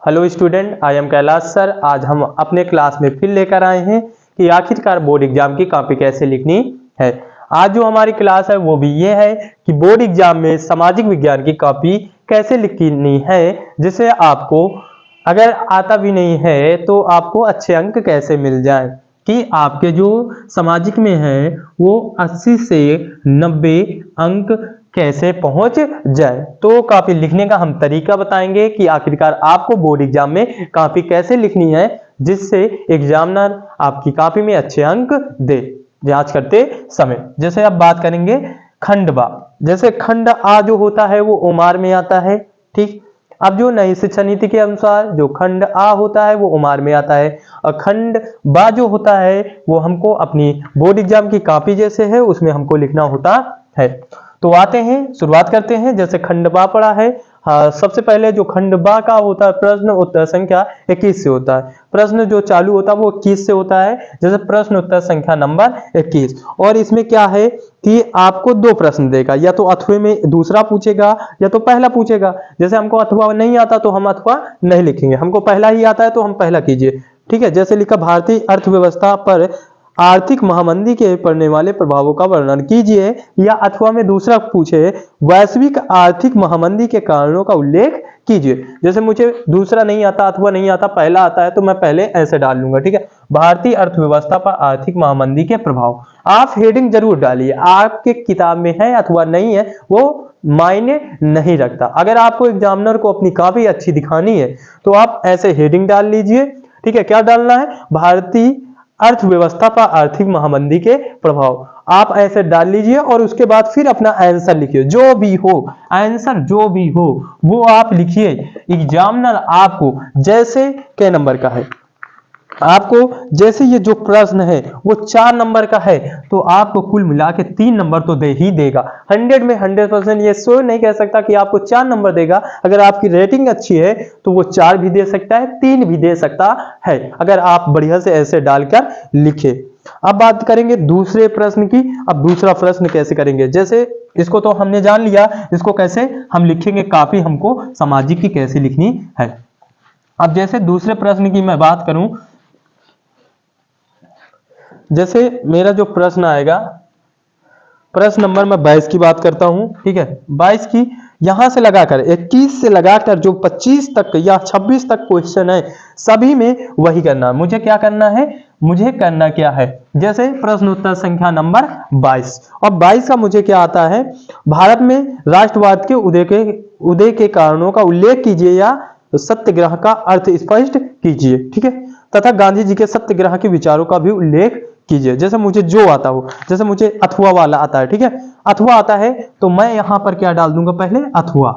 Hello student, I am Kailash sir. आज हम अपने क्लास में फिर लेकर आए हैं कि आखिरकार बोर्ड एग्जाम की कॉपी कैसे लिखनी है। आज जो हमारी क्लास है वो भी ये है कि बोर्ड एग्जाम में सामाजिक विज्ञान की कॉपी कैसे लिखनी है, जिसे आपको अगर आता भी नहीं है तो आपको अच्छे अंक कैसे मिल जाए, कि आपके जो सामाजिक में है वो 80 से 90 अंक कैसे पहुंच जाए। तो कॉपी लिखने का हम तरीका बताएंगे कि आखिरकार आपको बोर्ड एग्जाम में कॉपी कैसे लिखनी है, जिससे एग्जामिनर आपकी कॉपी में अच्छे अंक दे जांच करते समय। जैसे अब बात करेंगे खंड बा। जैसे खंड आ जो होता है वो ओमार में आता है, ठीक। अब जो नई शिक्षा नीति के अनुसार जो खंड आ होता है वो ओमार में आता है, और खंड बा जो होता है वो हमको अपनी बोर्ड एग्जाम की कॉपी जैसे है उसमें हमको लिखना होता है। तो आते हैं, शुरुआत करते हैं। जैसे खंड बा पढ़ा है, हाँ, सबसे पहले जो खंड बा का होता है प्रश्न उत्तर संख्या 21 से होता है। प्रश्न जो चालू होता है वो 21 से होता है। जैसे प्रश्न उत्तर संख्या नंबर 21, और इसमें क्या है कि आपको दो प्रश्न देगा, या तो अथवा में दूसरा पूछेगा या तो पहला पूछेगा। जैसे हमको अथवा नहीं आता तो हम अथवा नहीं लिखेंगे, हमको पहला ही आता है तो हम पहला कीजिए, ठीक है। जैसे लिखा भारतीय अर्थव्यवस्था पर आर्थिक महामंदी के पड़ने वाले प्रभावों का वर्णन कीजिए, या अथवा में दूसरा पूछे वैश्विक आर्थिक महामंदी के कारणों का उल्लेख कीजिए। जैसे मुझे दूसरा नहीं आता, अथवा नहीं आता, पहला आता है तो मैं पहले ऐसे डाल लूंगा, ठीक है। भारतीय अर्थव्यवस्था पर आर्थिक महामंदी के प्रभाव, आप हेडिंग जरूर डालिए। आपके किताब में है अथवा नहीं है वो मायने नहीं रखता। अगर आपको एग्जामिनर को अपनी कॉपी अच्छी दिखानी है तो आप ऐसे हेडिंग डाल लीजिए, ठीक है। क्या डालना है? भारतीय अर्थव्यवस्था पर आर्थिक महामंदी के प्रभाव, आप ऐसे डाल लीजिए और उसके बाद फिर अपना आंसर लिखिए। जो भी हो आंसर, जो भी हो वो आप लिखिए। एग्जामिनर आपको जैसे के नंबर का है, आपको जैसे ये जो प्रश्न है वो 4 नंबर का है तो आपको कुल मिला के 3 नंबर तो दे ही देगा। 100 में 100% ये सो नहीं कह सकता कि आपको 4 नंबर देगा। अगर आपकी रेटिंग अच्छी है तो वो 4 भी दे सकता है, 3 भी दे सकता है, अगर आप बढ़िया से ऐसे डालकर लिखे। अब बात करेंगे दूसरे प्रश्न की। अब दूसरा प्रश्न कैसे करेंगे? जैसे इसको तो हमने जान लिया, इसको कैसे हम लिखेंगे, कॉपी हमको सामाजिक की कैसे लिखनी है। अब जैसे दूसरे प्रश्न की मैं बात करूं, जैसे मेरा जो प्रश्न आएगा, प्रश्न नंबर मैं 22 की बात करता हूं, ठीक है। 22 की यहां से लगाकर 21 से लगाकर जो 25 तक या 26 तक क्वेश्चन है सभी में वही करना है। मुझे क्या करना है? मुझे करना क्या है? जैसे प्रश्न उत्तर संख्या नंबर 22, और 22 का मुझे क्या आता है? भारत में राष्ट्रवाद के उदय के कारणों का उल्लेख कीजिए या सत्याग्रह का अर्थ स्पष्ट कीजिए, ठीक है। तथा गांधी जी के सत्याग्रह के विचारों का भी उल्लेख कीजिए। जैसे मुझे जो आता हो, जैसे मुझे अथवा वाला आता है, ठीक है। अथवा आता है तो मैं यहां पर क्या डाल दूंगा? पहले अथवा,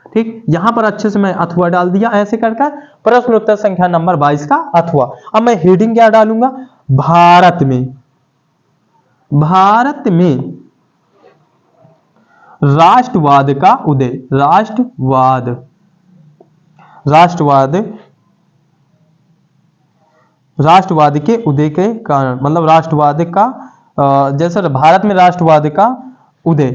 ठीक। यहां पर अच्छे से मैं अथवा डाल दिया ऐसे करके। प्रश्न उत्तर संख्या नंबर 22 का अथवा। अब मैं हेडिंग क्या डालूंगा? भारत में, भारत में राष्ट्रवाद का उदय, राष्ट्रवाद, राष्ट्रवाद के उदय के कारण, मतलब राष्ट्रवाद का जैसे भारत में राष्ट्रवाद का उदय,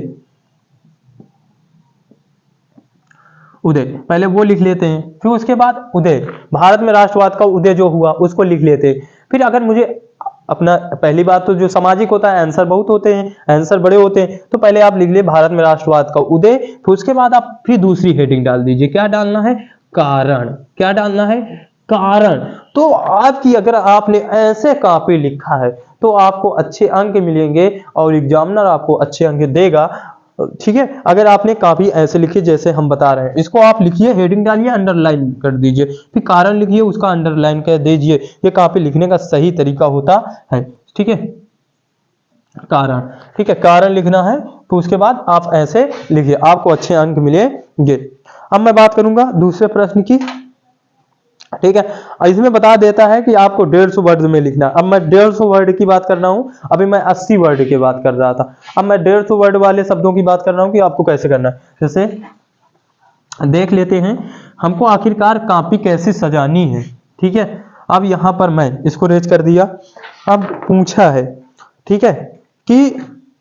पहले वो लिख लेते हैं, फिर उसके बाद उदय, भारत में राष्ट्रवाद का उदय जो हुआ उसको लिख लेते हैं। फिर अगर मुझे अपना, पहली बात तो जो सामाजिक होता है आंसर बहुत होते हैं, आंसर बड़े होते हैं, तो पहले आप लिख ले भारत में राष्ट्रवाद का उदय, फिर उसके बाद आप फिर दूसरी हेडिंग डाल दीजिए। क्या डालना है? कारण। क्या डालना है? कारण। तो आपकी अगर आपने ऐसे कॉपी लिखा है तो आपको अच्छे अंक मिलेंगे और एग्जामिनर आपको अच्छे अंक देगा, ठीक है। अगर आपने कॉपी ऐसे लिखी जैसे हम बता रहे हैं, इसको आप लिखिए, हेडिंग डालिए, अंडरलाइन कर दीजिए, फिर कारण लिखिए, उसका अंडरलाइन कर दीजिए। ये कॉपी लिखने का सही तरीका होता है, ठीक है। कारण, ठीक है, कारण लिखना है, तो उसके बाद आप ऐसे लिखिए, आपको अच्छे अंक मिलेंगे। अब मैं बात करूंगा दूसरे प्रश्न की, ठीक है। इसमें बता देता है कि आपको 150 वर्ड में लिखना। अब मैं 150 वर्ड की बात कर रहा हूं, अभी मैं 80 वर्ड की बात कर रहा था, अब मैं 150 वर्ड वाले शब्दों की बात कर रहा हूं कि आपको कैसे करना है। जैसे देख लेते हैं हमको आखिरकार कॉपी कैसे सजानी है, ठीक है। अब यहां पर मैं इसको रेज कर दिया। अब पूछा है, ठीक है, कि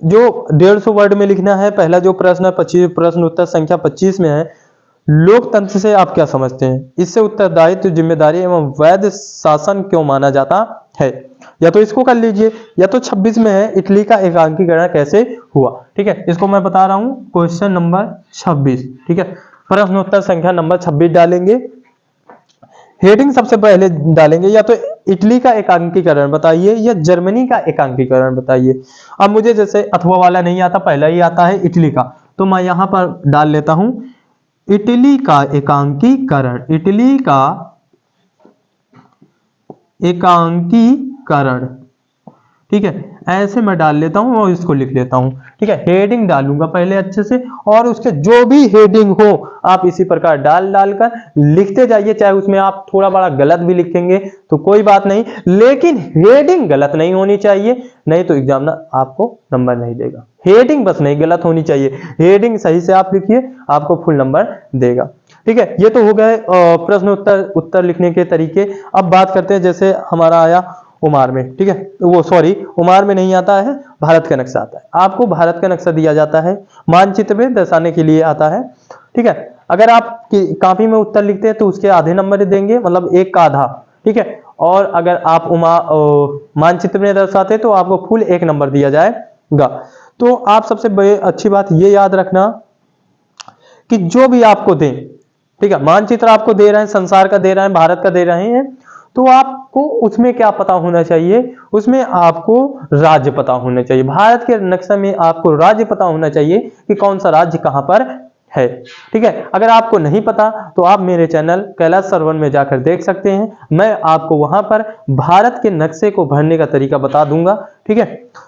जो 150 वर्ड में लिखना है। पहला जो प्रश्न है 25, प्रश्न उत्तर संख्या 25 में है, लोकतंत्र से आप क्या समझते हैं? इससे उत्तरदायित्व, जिम्मेदारी एवं वैध शासन क्यों माना जाता है? या तो इसको कर लीजिए, या तो 26 में है इटली का एकांकीकरण कैसे हुआ। ठीक है, इसको मैं बता रहा हूं, क्वेश्चन नंबर 26। ठीक है, प्रश्नोत्तर संख्या नंबर 26 डालेंगे। हेडिंग सबसे पहले डालेंगे, या तो इटली का एकांकीकरण बताइए या जर्मनी का एकांकीकरण बताइए। अब मुझे जैसे अथवा वाला नहीं आता, पहला ही आता है इटली का, तो मैं यहां पर डाल लेता हूं इटली का एकांकीकरण, इटली का एकांकीकरण। ठीक है, ऐसे मैं डाल लेता हूं और इसको लिख लेता हूं। ठीक है, हेडिंग डालूंगा पहले अच्छे से, और उसके जो भी हेडिंग हो आप इसी प्रकार डालकर लिखते जाइए। चाहे उसमें आप थोड़ा बड़ा गलत भी लिखेंगे तो कोई बात नहीं, लेकिन हेडिंग गलत नहीं होनी चाहिए, नहीं तो एग्जामिनर आपको नंबर नहीं देगा। हेडिंग बस नहीं गलत होनी चाहिए, हेडिंग सही से आप लिखिए, आपको फुल नंबर देगा। ठीक है, ये तो हो गए प्रश्न उत्तर लिखने के तरीके। अब बात करते हैं, जैसे हमारा आया उमार में। ठीक है, वो सॉरी उमार में नहीं आता है, भारत का नक्शा आता है। आपको भारत का नक्शा दिया जाता है, मानचित्र में दर्शाने के लिए आता है। ठीक है, अगर आप कॉपी में उत्तर लिखते हैं तो उसके आधे नंबर देंगे, मतलब एक का आधा। ठीक है, और अगर आप मानचित्र में दर्शाते हैं तो आपको फुल 1 नंबर दिया जाएगा। तो आप सबसे अच्छी बात ये याद रखना कि जो भी आपको दें, ठीक है, मानचित्र आपको दे रहे हैं, संसार का दे रहे हैं, भारत का दे रहे हैं, तो आपको उसमें क्या पता होना चाहिए, उसमें आपको राज्य पता होना चाहिए। भारत के नक्शे में आपको राज्य पता होना चाहिए कि कौन सा राज्य कहां पर है। ठीक है, अगर आपको नहीं पता तो आप मेरे चैनल कैलाश सरवन में जाकर देख सकते हैं, मैं आपको वहां पर भारत के नक्शे को भरने का तरीका बता दूंगा। ठीक है,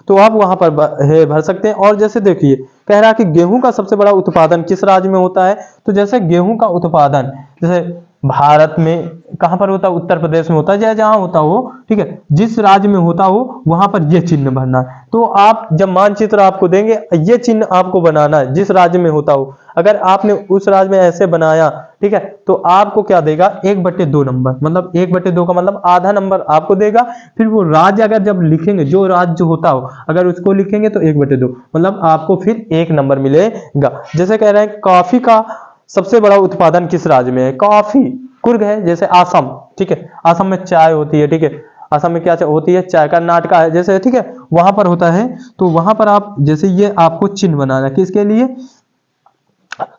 तो आप वहां पर भर सकते हैं। और जैसे देखिए, कह रहा कि गेहूं का सबसे बड़ा उत्पादन किस राज्य में होता है, तो जैसे गेहूं का उत्पादन जैसे भारत में कहां पर होता है, उत्तर प्रदेश में होता है, या जहां होता हो, ठीक है, जिस राज्य में होता हो वहां पर ये चिन्ह भरना है। तो आप जब मानचित्र आपको देंगे, ये चिन्ह आपको बनाना है जिस राज्य में होता हो। अगर आपने उस राज्य में ऐसे बनाया, ठीक है, तो आपको क्या देगा, 1/2 नंबर, मतलब 1/2 का मतलब आधा नंबर आपको देगा। फिर वो राज्य अगर जब लिखेंगे, जो राज्य होता हो अगर उसको लिखेंगे तो 1/2, मतलब आपको फिर 1 नंबर मिलेगा। जैसे कह रहे हैं कॉफी का सबसे बड़ा उत्पादन किस राज्य में है, कॉफी कुर्ग है, जैसे आसम। ठीक है, आसम में चाय होती है। ठीक है, आसम में क्या होती है, चाय। कर्नाटका है जैसे, ठीक है, वहां पर होता है। तो वहां पर आप जैसे ये आपको चिन्ह बनाना है, किसके लिए,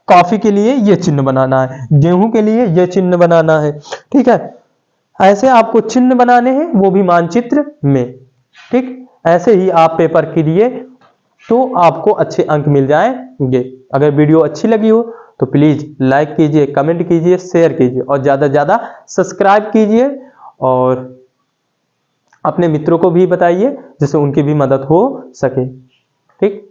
कॉफी के लिए ये चिन्ह बनाना है, गेहूं के लिए ये चिन्ह बनाना है। ठीक है, ऐसे आपको चिन्ह बनाने हैं, वो भी मानचित्र में। ठीक, ऐसे ही आप पेपर कीजिए तो आपको अच्छे अंक मिल जाएंगे। अगर वीडियो अच्छी लगी हो तो प्लीज लाइक कीजिए, कमेंट कीजिए, शेयर कीजिए और ज्यादा से ज्यादा सब्सक्राइब कीजिए, और अपने मित्रों को भी बताइए जिससे उनकी भी मदद हो सके। ठीक।